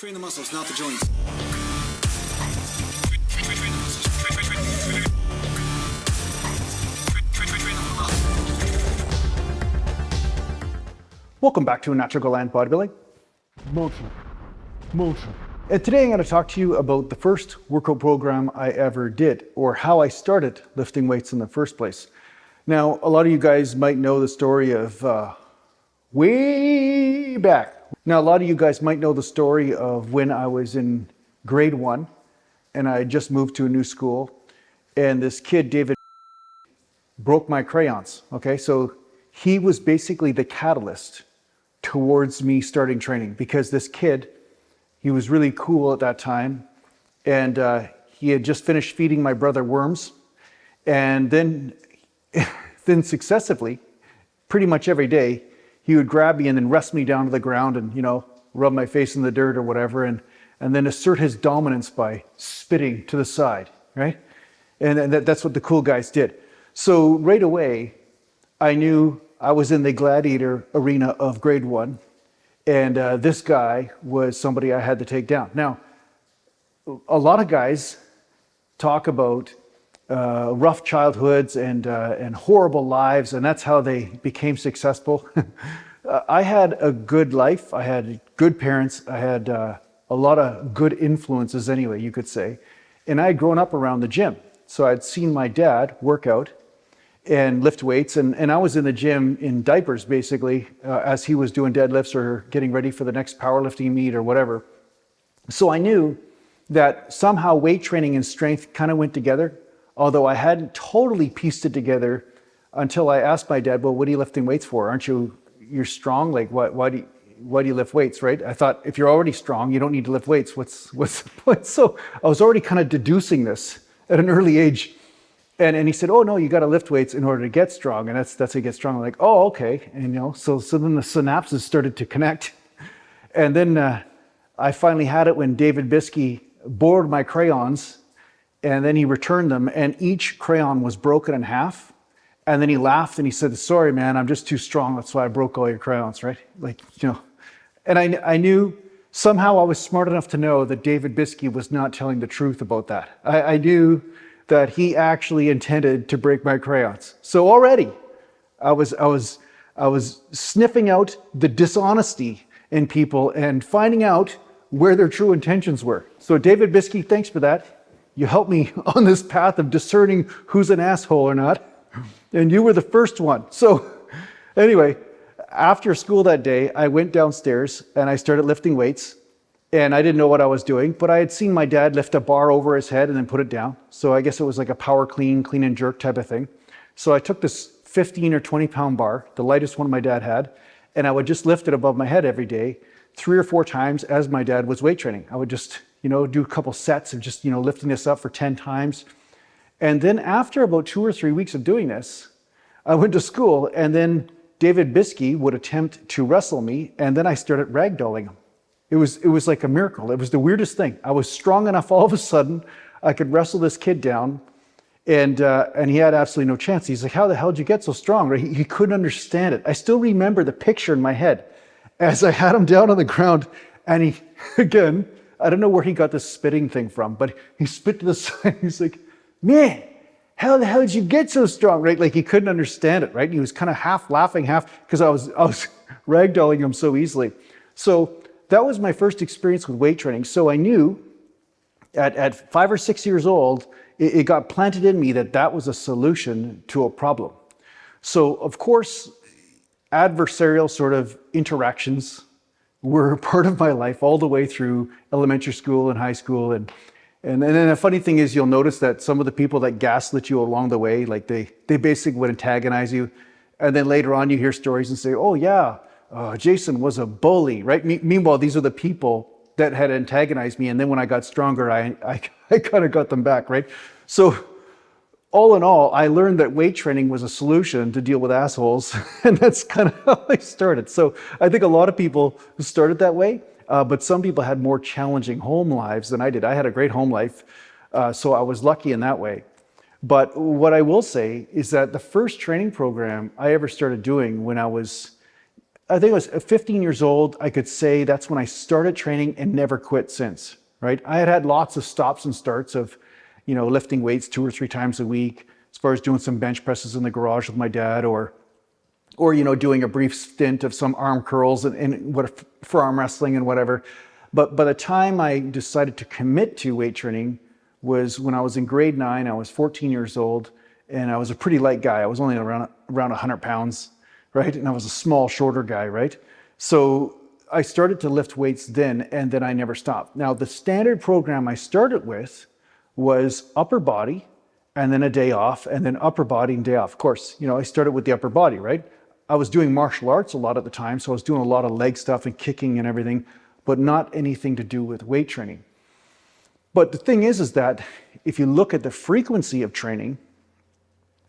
Train the muscles, not the joints. Welcome back to Natural Gland Bodybuilding. Motion. And today I'm going to talk to you about the first workout program I ever did, or how I started lifting weights in the first place. Now, a lot of you guys might know the story of way back. Now, a lot of you guys might know the story of when I was in grade 1 and I had just moved to a new school, and this kid, David, broke my crayons. Okay, so he was basically the catalyst towards me starting training, because this kid, he was really cool at that time, and he had just finished feeding my brother worms, and then successively, pretty much every day, he would grab me and then wrestle me down to the ground and, rub my face in the dirt or whatever, and then assert his dominance by spitting to the side, right? And that's what the cool guys did. So right away, I knew I was in the gladiator arena of grade 1, and this guy was somebody I had to take down. Now, a lot of guys talk about rough childhoods and horrible lives, and that's how they became successful. I had a good life. I had good parents. I had a lot of good influences anyway, you could say. And I had grown up around the gym. So I'd seen my dad work out and lift weights, and I was in the gym in diapers basically as he was doing deadlifts or getting ready for the next powerlifting meet or whatever. So I knew that somehow weight training and strength kind of went together, although I hadn't totally pieced it together until I asked my dad, well, what are you lifting weights for? You're strong? Like, why do you lift weights, right? I thought, if you're already strong, you don't need to lift weights. What's the point? So I was already kind of deducing this at an early age. And he said, oh no, you got to lift weights in order to get strong. And that's how you get strong. I'm like, oh, okay. And so then the synapses started to connect. And then I finally had it when David Biskey borrowed my crayons, and then he returned them, and each crayon was broken in half. And then he laughed and he said, sorry, man, I'm just too strong. That's why I broke all your crayons, right? And I knew somehow I was smart enough to know that David Biskey was not telling the truth about that. I knew that he actually intended to break my crayons. So already I was sniffing out the dishonesty in people and finding out where their true intentions were. So David Biskey, thanks for that. You helped me on this path of discerning who's an asshole or not. And you were the first one. So anyway, after school that day, I went downstairs and I started lifting weights. And I didn't know what I was doing, but I had seen my dad lift a bar over his head and then put it down. So I guess it was like a power clean and jerk type of thing. So I took this 15 or 20 pound bar, the lightest one my dad had, and I would just lift it above my head every day, 3 or 4 times as my dad was weight training. I would just, do a couple sets of just, lifting this up for 10 times. And then after about 2 or 3 weeks of doing this, I went to school, and then David Biskey would attempt to wrestle me, and then I started ragdolling him. It was like a miracle. It was the weirdest thing. I was strong enough all of a sudden, I could wrestle this kid down, and he had absolutely no chance. He's like, how the hell did you get so strong? Right? He couldn't understand it. I still remember the picture in my head as I had him down on the ground, and he, again, I don't know where he got this spitting thing from, but he spit to the side. He's like, man, how the hell did you get so strong? Right? Like he couldn't understand it, right? He was kind of half laughing, half, because I was ragdolling him so easily. So that was my first experience with weight training. So I knew at 5 or 6 years old, it got planted in me that was a solution to a problem. So of course, adversarial sort of interactions were part of my life all the way through elementary school and high school. And then the funny thing is, you'll notice that some of the people that gaslit you along the way, like they basically would antagonize you. And then later on you hear stories and say, oh yeah, Jason was a bully, right? Meanwhile, these are the people that had antagonized me. And then when I got stronger, I kind of got them back, right? So all in all, I learned that weight training was a solution to deal with assholes. And that's kind of how I started. So I think a lot of people started that way, but some people had more challenging home lives than I did. I had a great home life, so I was lucky in that way. But what I will say is that the first training program I ever started doing when I was I think I was 15 years old. I could say that's when I started training and never quit since, right? I had had lots of stops and starts of, lifting weights 2 or 3 times a week, as far as doing some bench presses in the garage with my dad, or doing a brief stint of some arm curls and what for arm wrestling and whatever. But by the time I decided to commit to weight training was when I was in grade 9. I was 14 years old, and I was a pretty light guy. I was only around 100 pounds, right? And I was a small, shorter guy, right? So I started to lift weights then, and then I never stopped. Now, the standard program I started with was upper body, and then a day off, and then upper body and day off. Of course, I started with the upper body, right? I was doing martial arts a lot at the time, so I was doing a lot of leg stuff and kicking and everything, but not anything to do with weight training. But the thing is that if you look at the frequency of training,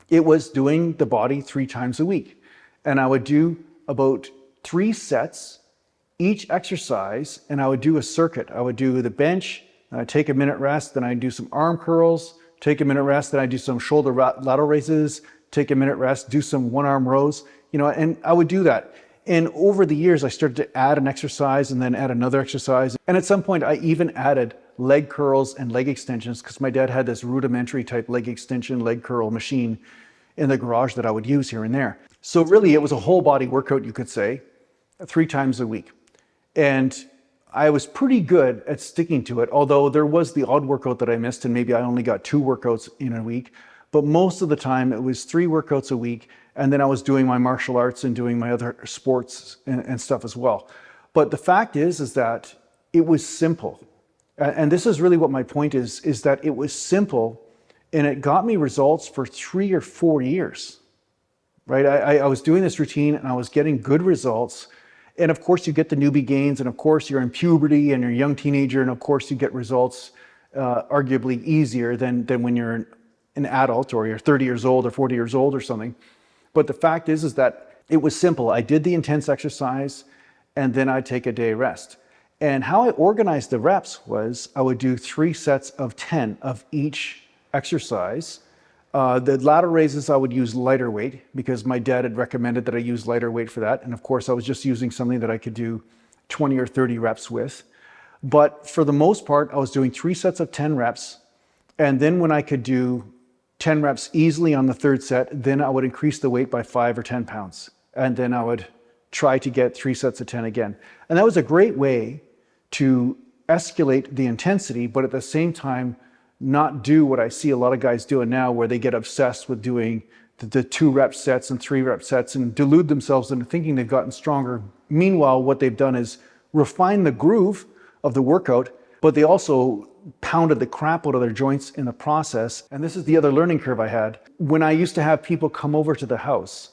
it was doing the body 3 times a week. And I would do about 3 sets, each exercise, and I would do a circuit. I would do the bench, I'd take a minute rest, then I'd do some arm curls, take a minute rest, then I'd do some shoulder lateral raises, take a minute rest, do some one-arm rows, and I would do that. And over the years, I started to add an exercise and then add another exercise. And at some point, I even added leg curls and leg extensions because my dad had this rudimentary type leg extension, leg curl machine in the garage that I would use here and there. So really, it was a whole body workout, you could say, 3 times a week. And I was pretty good at sticking to it, although there was the odd workout that I missed, and maybe I only got 2 workouts in a week. But most of the time, it was 3 workouts a week. And then I was doing my martial arts and doing my other sports and stuff as well. But the fact is that it was simple. And this is really what my point is that it was simple, and it got me results for 3 or 4 years, right? I was doing this routine and I was getting good results. And of course you get the newbie gains, and of course you're in puberty and you're a young teenager, and of course you get results arguably easier than when you're an adult or you're 30 years old or 40 years old or something. But the fact is that it was simple. I did the intense exercise and then I'd take a day rest. And how I organized the reps was I would do 3 sets of 10 of each exercise. The lateral raises, I would use lighter weight because my dad had recommended that I use lighter weight for that. And of course, I was just using something that I could do 20 or 30 reps with. But for the most part, I was doing 3 sets of 10 reps. And then when I could do 10 reps easily on the 3rd set, then I would increase the weight by 5 or 10 pounds. And then I would try to get 3 sets of 10 again. And that was a great way to escalate the intensity, but at the same time, not do what I see a lot of guys doing now, where they get obsessed with doing the 2 rep sets and 3 rep sets and delude themselves into thinking they've gotten stronger. Meanwhile, what they've done is refine the groove of the workout, but they also pounded the crap out of their joints in the process. And this is the other learning curve I had. When I used to have people come over to the house,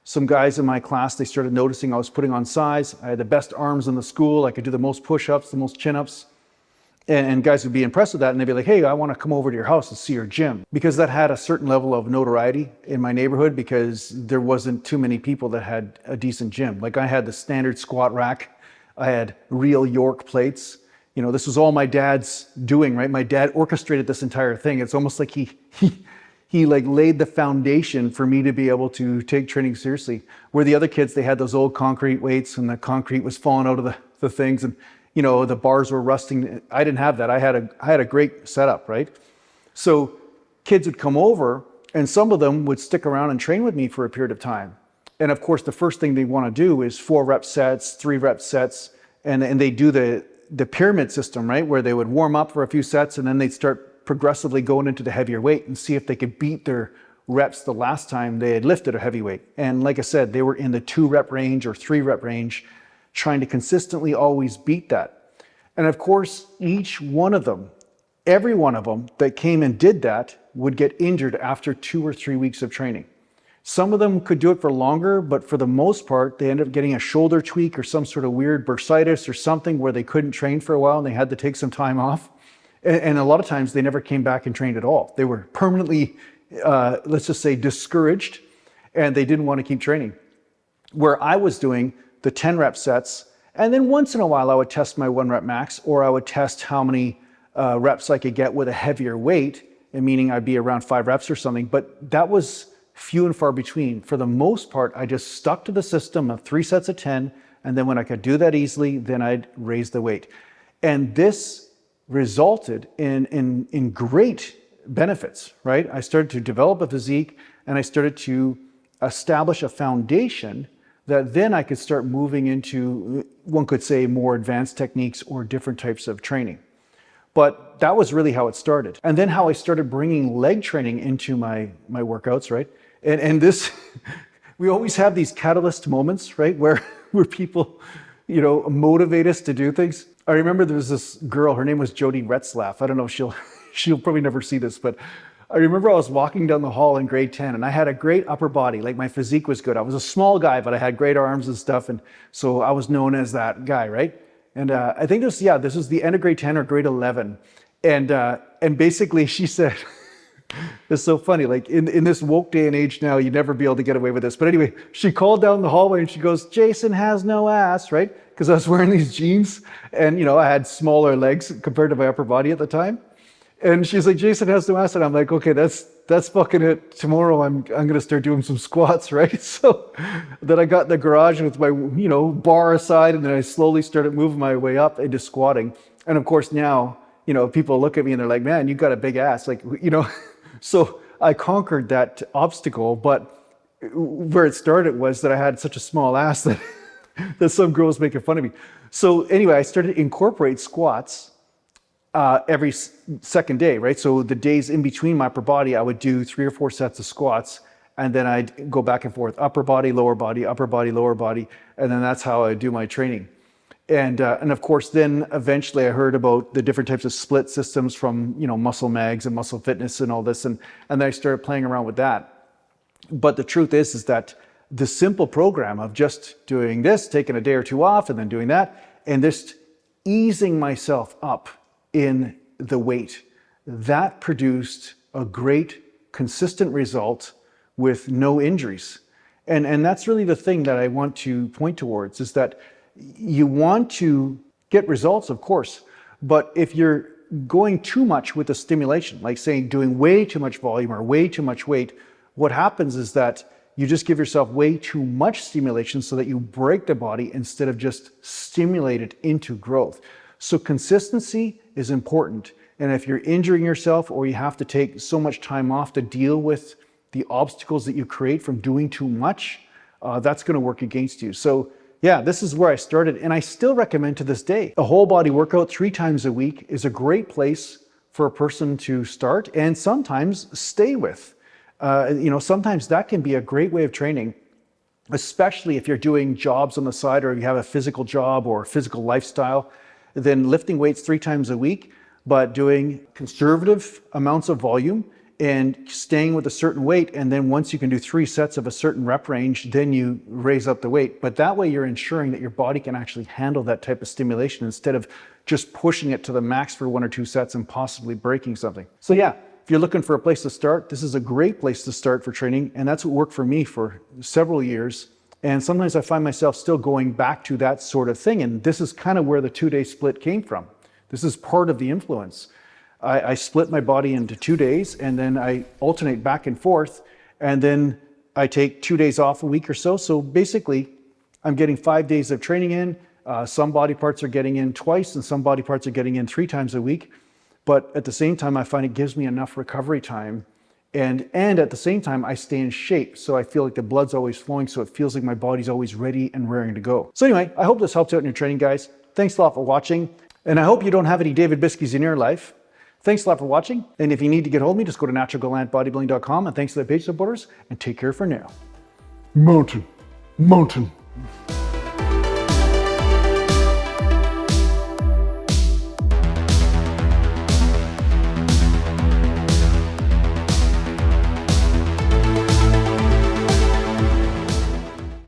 some guys in my class, they started noticing I was putting on size. I had the best arms in the school. I could do the most push-ups, the most chin-ups. And guys would be impressed with that, and they'd be like, hey, I want to come over to your house and see your gym. Because that had a certain level of notoriety in my neighborhood, because there wasn't too many people that had a decent gym. Like, I had the standard squat rack. I had real York plates. This was all my dad's doing, right? My dad orchestrated this entire thing. It's almost like he like laid the foundation for me to be able to take training seriously. Where the other kids, they had those old concrete weights, and the concrete was falling out of the things, and the bars were rusting. I didn't have that. I had a great setup, right? So kids would come over, and some of them would stick around and train with me for a period of time. And of course, the first thing they want to do is 4 rep sets, 3 rep sets, and they do the pyramid system, right? Where they would warm up for a few sets, and then they'd start progressively going into the heavier weight and see if they could beat their reps the last time they had lifted a heavy weight. And like I said, they were in the 2 rep range or 3 rep range, trying to consistently always beat that. And of course, each one of them, every one of them that came and did that would get injured after 2 or 3 weeks of training. Some of them could do it for longer, but for the most part, they ended up getting a shoulder tweak or some sort of weird bursitis or something where they couldn't train for a while and they had to take some time off. And a lot of times they never came back and trained at all. They were permanently, let's just say, discouraged, and they didn't want to keep training. Where I was doing the 10 rep sets, and then once in a while I would test my 1 rep max, or I would test how many reps I could get with a heavier weight, and meaning I'd be around 5 reps or something. But that was few and far between. For the most part, I just stuck to the system of 3 sets of 10, and then when I could do that easily, then I'd raise the weight. And this resulted in great benefits, right? I started to develop a physique, and I started to establish a foundation that then I could start moving into, one could say, more advanced techniques or different types of training. But that was really how it started. And then how I started bringing leg training into my workouts, right? And this, we always have these catalyst moments, right? Where people, motivate us to do things. I remember there was this girl, her name was Jody Retzlaff. I don't know if she'll probably never see this, but I remember I was walking down the hall in grade 10 and I had a great upper body, like my physique was good. I was a small guy, but I had great arms and stuff. And so I was known as that guy, right? And I think this was the end of grade 10 or grade 11. And basically she said, it's so funny, like in this woke day and age now, you'd never be able to get away with this. But anyway, she called down the hallway and she goes, "Jason has no ass," right? Because I was wearing these jeans and, I had smaller legs compared to my upper body at the time. And she's like, "Jason has no ass." And I'm like, okay, that's fucking it. Tomorrow I'm going to start doing some squats, right? So then I got in the garage with my, bar aside, and then I slowly started moving my way up into squatting. And of course now, people look at me and they're like, "Man, you got a big ass." Like, so I conquered that obstacle, but where it started was that I had such a small ass that, that some girls making fun of me. So anyway, I started to incorporate squats every second day, right? So the days in between my upper body, I would do 3 or 4 sets of squats, and then I'd go back and forth, upper body, lower body, upper body, lower body, and then that's how I do my training. And of course, then eventually I heard about the different types of split systems from, Muscle Mags and Muscle Fitness and all this, and then I started playing around with that. But the truth is that the simple program of just doing this, taking a day or 2 off, and then doing that, and just easing myself up in the weight, that produced a great consistent result with no injuries. And that's really the thing that I want to point towards, is that you want to get results, of course, but if you're going too much with the stimulation, like saying doing way too much volume or way too much weight, what happens is that you just give yourself way too much stimulation so that you break the body instead of just stimulate it into growth. So consistency is important. And if you're injuring yourself or you have to take so much time off to deal with the obstacles that you create from doing too much, that's going to work against you. So yeah, this is where I started, and I still recommend to this day. A whole body workout 3 times a week is a great place for a person to start and sometimes stay with. Sometimes that can be a great way of training, especially if you're doing jobs on the side or you have a physical job or a physical lifestyle. Then lifting weights 3 times a week, but doing conservative amounts of volume and staying with a certain weight. And then once you can do 3 sets of a certain rep range, then you raise up the weight. But that way you're ensuring that your body can actually handle that type of stimulation instead of just pushing it to the max for 1 or 2 sets and possibly breaking something. So yeah, if you're looking for a place to start, this is a great place to start for training. And that's what worked for me for several years. And sometimes I find myself still going back to that sort of thing. And this is kind of where the 2-day split came from. This is part of the influence. I split my body into 2 days, and then I alternate back and forth, and then I take 2 days off a week or so. So basically, I'm getting 5 days of training in. Some body parts are getting in twice, and some body parts are getting in 3 times a week. But at the same time, I find it gives me enough recovery time. And at the same time, I stay in shape. So I feel like the blood's always flowing, so it feels like my body's always ready and raring to go. So anyway, I hope this helps out in your training, guys. Thanks a lot for watching. And I hope you don't have any David Biskies in your life. Thanks a lot for watching. And if you need to get hold of me, just go to naturalgalantbodybuilding.com. And thanks to the page supporters, and take care for now. Mountain.